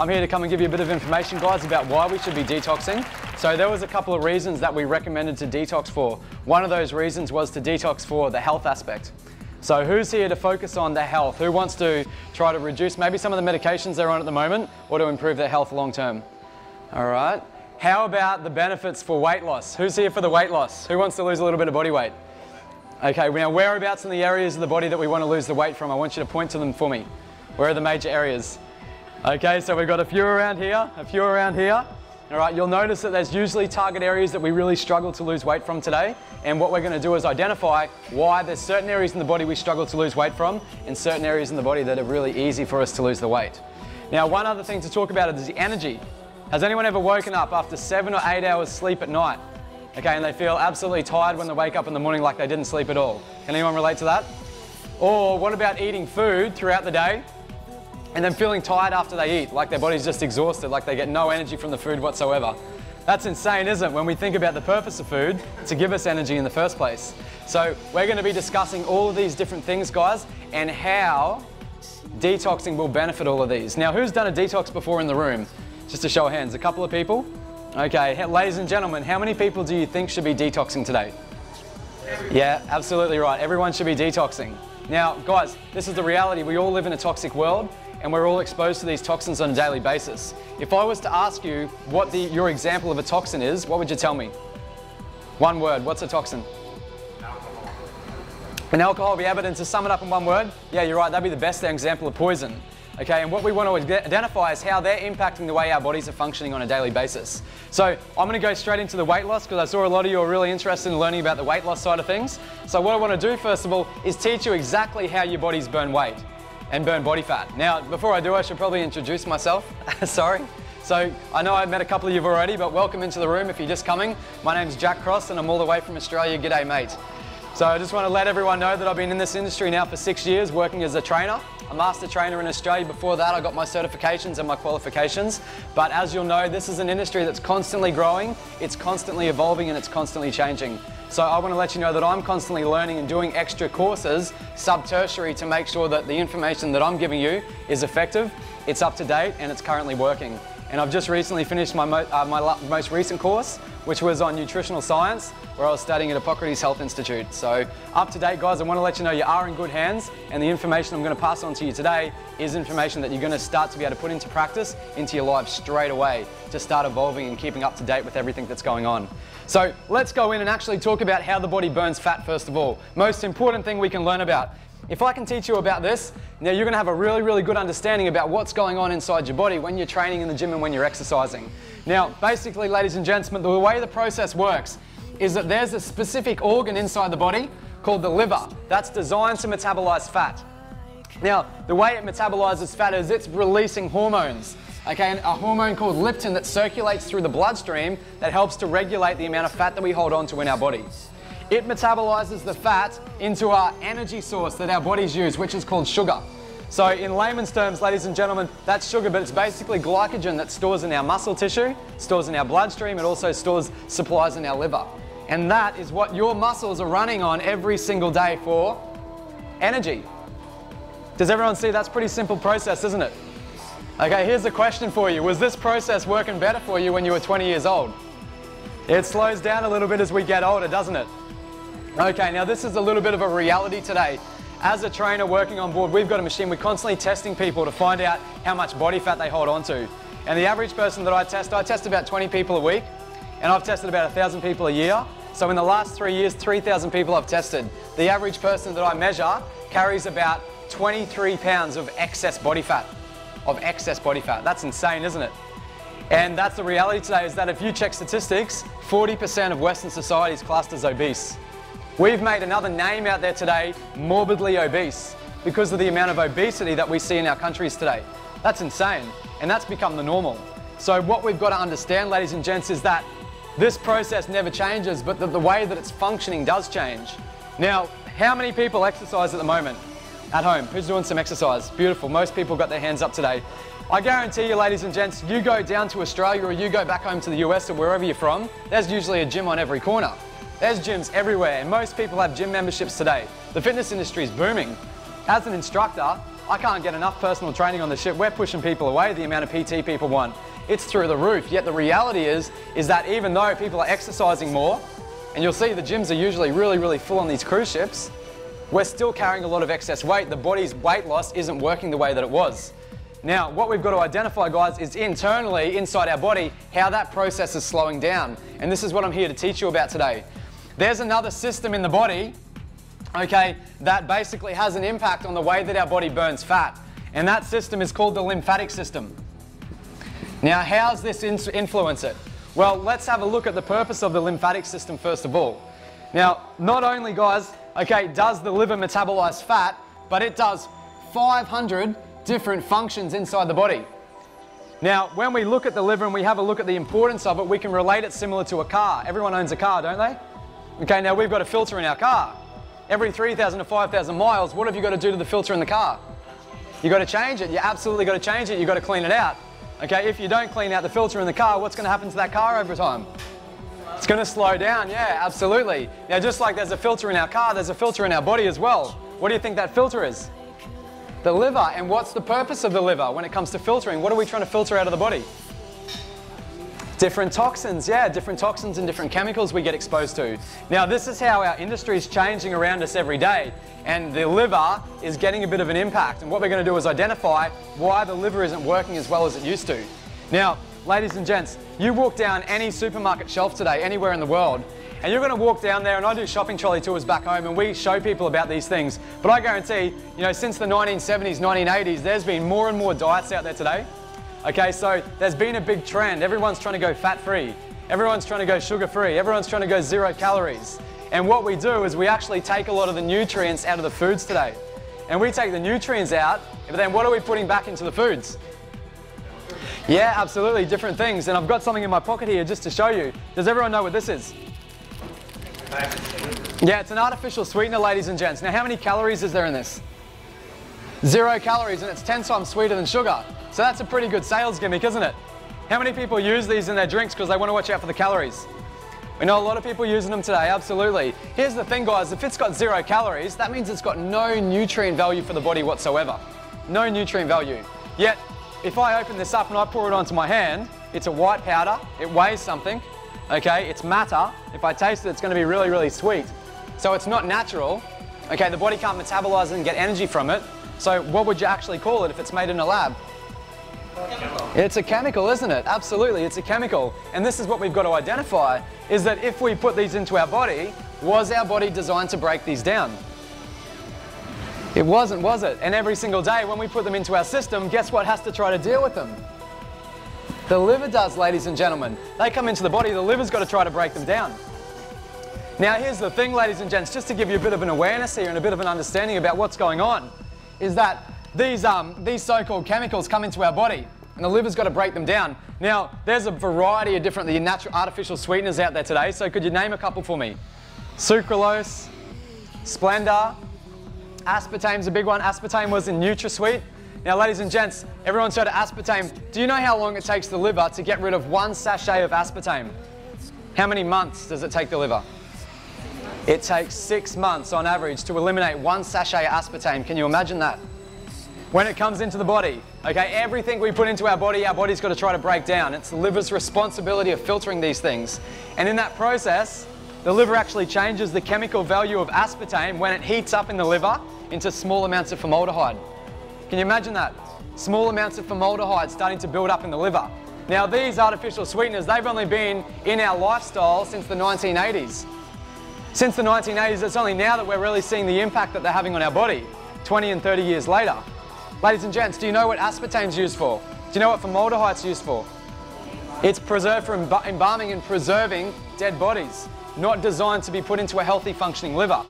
I'm here to come and give you a bit of information, guys, about why we should be detoxing. So there was a couple of reasons that we recommended to detox for. One of those reasons was to detox for the health aspect. So who's here to focus on their health? Who wants to try to reduce maybe some of the medications they're on at the moment or to improve their health long term? All right. How about the benefits for weight loss? Who's here for the weight loss? Who wants to lose a little bit of body weight? Okay, now whereabouts in the areas of the body that we want to lose the weight from? I want you to point to them for me. Where are the major areas? Okay, so we've got a few around here, a few around here. All right, you'll notice that there's usually target areas that we really struggle to lose weight from today. And what we're going to do is identify why there's certain areas in the body we struggle to lose weight from and certain areas in the body that are really easy for us to lose the weight. Now, one other thing to talk about is the energy. Has anyone ever woken up after 7 or 8 hours sleep at night? Okay, and they feel absolutely tired when they wake up in the morning like they didn't sleep at all. Can anyone relate to that? Or what about eating food throughout the day and then feeling tired after they eat, like their body's just exhausted, like they get no energy from the food whatsoever? That's insane, isn't it, when we think about the purpose of food, to give us energy in the first place. So we're going to be discussing all of these different things, guys, and how detoxing will benefit all of these. Now, who's done a detox before in the room? Just a show of hands, a couple of people? Okay, ladies and gentlemen, how many people do you think should be detoxing today? Yeah, absolutely right. Everyone should be detoxing. Now, guys, this is the reality. We all live in a toxic world, and we're all exposed to these toxins on a daily basis. If I was to ask you what your example of a toxin is, what would you tell me? One word, what's a toxin? Alcohol. An alcohol, yeah, but then to sum it up in one word, yeah, you're right, that'd be the best example of poison. Okay, and what we want to identify is how they're impacting the way our bodies are functioning on a daily basis. So I'm going to go straight into the weight loss because I saw a lot of you are really interested in learning about the weight loss side of things. So what I want to do first of all is teach you exactly how your bodies burn weight and burn body fat. Now, before I do, I should probably introduce myself. Sorry. So I know I've met a couple of you already, but welcome into the room if you're just coming. My name's Jack Cross and I'm all the way from Australia. G'day, mate. So I just want to let everyone know that I've been in this industry now for 6 years working as a trainer, a master trainer in Australia. Before that, I got my certifications and my qualifications. But as you'll know, this is an industry that's constantly growing, it's constantly evolving and it's constantly changing. So I want to let you know that I'm constantly learning and doing extra courses, sub-tertiary, to make sure that the information that I'm giving you is effective, it's up to date and it's currently working. And I've just recently finished my most recent course, which was on nutritional science, where I was studying at Hippocrates Health Institute. So up to date, guys. I want to let you know you are in good hands, and the information I'm going to pass on to you today is information that you're going to start to be able to put into practice into your life straight away to start evolving and keeping up to date with everything that's going on. So let's go in and actually talk about how the body burns fat first of all. Most important thing we can learn about. If I can teach you about this, now you're going to have a really, really good understanding about what's going on inside your body when you're training in the gym and when you're exercising. Now, basically, ladies and gentlemen, the way the process works is that there's a specific organ inside the body called the liver that's designed to metabolize fat. Now, the way it metabolizes fat is it's releasing hormones. Okay, and a hormone called leptin that circulates through the bloodstream that helps to regulate the amount of fat that we hold on to in our body. It metabolizes the fat into our energy source that our bodies use, which is called sugar. So in layman's terms, ladies and gentlemen, that's sugar, but it's basically glycogen that stores in our muscle tissue, stores in our bloodstream, it also stores supplies in our liver. And that is what your muscles are running on every single day for energy. Does everyone see that's a pretty simple process, isn't it? Okay, here's a question for you. Was this process working better for you when you were 20 years old? It slows down a little bit as we get older, doesn't it? Okay, now this is a little bit of a reality today. As a trainer working on board, we've got a machine, we're constantly testing people to find out how much body fat they hold on to. And the average person that I test about 20 people a week, and I've tested about 1,000 people a year. So in the last 3 years, 3,000 people I've tested. The average person that I measure carries about 23 pounds of excess body fat. That's insane, isn't it? And that's the reality today, is that if you check statistics, 40% of Western society is classed as obese. We've made another name out there today, morbidly obese, because of the amount of obesity that we see in our countries today. That's insane, and that's become the normal. So what we've got to understand, ladies and gents, is that this process never changes, but the way that it's functioning does change. Now, how many people exercise at the moment? At home, who's doing some exercise? Beautiful, most people got their hands up today. I guarantee you, ladies and gents, you go down to Australia or you go back home to the US or wherever you're from, there's usually a gym on every corner. There's gyms everywhere, and most people have gym memberships today. The fitness industry is booming. As an instructor, I can't get enough personal training on the ship. We're pushing people away, the amount of PT people want. It's through the roof. Yet the reality is that even though people are exercising more, and you'll see the gyms are usually really full on these cruise ships, we're still carrying a lot of excess weight. The body's weight loss isn't working the way that it was. Now, what we've got to identify, guys, is internally, inside our body, how that process is slowing down. And this is what I'm here to teach you about today. There's another system in the body, okay, that basically has an impact on the way that our body burns fat. And that system is called the lymphatic system. Now, how does this influence it? Well, let's have a look at the purpose of the lymphatic system first of all. Now, not only, guys, okay, does the liver metabolize fat, but it does 500 different functions inside the body. Now, when we look at the liver and we have a look at the importance of it, we can relate it similar to a car. Everyone owns a car, don't they? Okay, now we've got a filter in our car. Every 3,000 to 5,000 miles, what have you got to do to the filter in the car? You've got to change it. You absolutely got to change it. You've got to clean it out. Okay, if you don't clean out the filter in the car, what's going to happen to that car over time? It's going to slow down, yeah, absolutely. Now, just like there's a filter in our car, there's a filter in our body as well. What do you think that filter is? The liver. And what's the purpose of the liver when it comes to filtering? What are we trying to filter out of the body? Different toxins, yeah, different toxins and different chemicals we get exposed to. Now, this is how our industry is changing around us every day, and the liver is getting a bit of an impact. And what we're going to do is identify why the liver isn't working as well as it used to. Now, ladies and gents, you walk down any supermarket shelf today, anywhere in the world, and you're going to walk down there, and I do shopping trolley tours back home, and we show people about these things. But I guarantee, you know, since the 1970s, 1980s, there's been more and more diets out there today. Okay, so there's been a big trend. Everyone's trying to go fat-free. Everyone's trying to go sugar-free. Everyone's trying to go 0 calories. And what we do is we actually take a lot of the nutrients out of the foods today. And we take the nutrients out, but then what are we putting back into the foods? Yeah, absolutely, different things. And I've got something in my pocket here just to show you. Does everyone know what this is? Yeah, it's an artificial sweetener, ladies and gents. Now, how many calories is there in this? 0 calories, and it's 10 times sweeter than sugar. So that's a pretty good sales gimmick, isn't it? How many people use these in their drinks because they want to watch out for the calories? We know a lot of people using them today, absolutely. Here's the thing, guys, if it's got 0 calories, that means it's got no nutrient value for the body whatsoever. No nutrient value. Yet, if I open this up and I pour it onto my hand, it's a white powder, it weighs something, okay, it's matter. If I taste it, it's going to be really sweet. So it's not natural, okay, the body can't metabolize it and get energy from it. So what would you actually call it if it's made in a lab? It's a chemical, isn't it? Absolutely, it's a chemical. And this is what we've got to identify, is that if we put these into our body, was our body designed to break these down? It wasn't, was it? And every single day when we put them into our system, guess what has to try to deal with them? The liver does, ladies and gentlemen. They come into the body, the liver's got to try to break them down. Now here's the thing, ladies and gents, just to give you a bit of an awareness here and a bit of an understanding about what's going on, is that these so-called chemicals come into our body and the liver's got to break them down. Now, there's a variety of different natural artificial sweeteners out there today, so could you name a couple for me? Sucralose, Splenda, aspartame's a big one. Aspartame was in NutraSweet. Now, ladies and gents, everyone's heard of aspartame. Do you know how long it takes the liver to get rid of 1 sachet of aspartame? How many months does it take the liver? It takes 6 months on average to eliminate 1 sachet of aspartame. Can you imagine that? When it comes into the body, okay, everything we put into our body's got to try to break down. It's the liver's responsibility of filtering these things. And in that process, the liver actually changes the chemical value of aspartame when it heats up in the liver into small amounts of formaldehyde. Can you imagine that? Small amounts of formaldehyde starting to build up in the liver. Now, these artificial sweeteners, they've only been in our lifestyle since the 1980s. Since the 1980s, it's only now that we're really seeing the impact that they're having on our body, 20 and 30 years later. Ladies and gents, do you know what aspartame's used for? Do you know what formaldehyde's used for? It's preserved for embalming and preserving dead bodies, not designed to be put into a healthy functioning liver.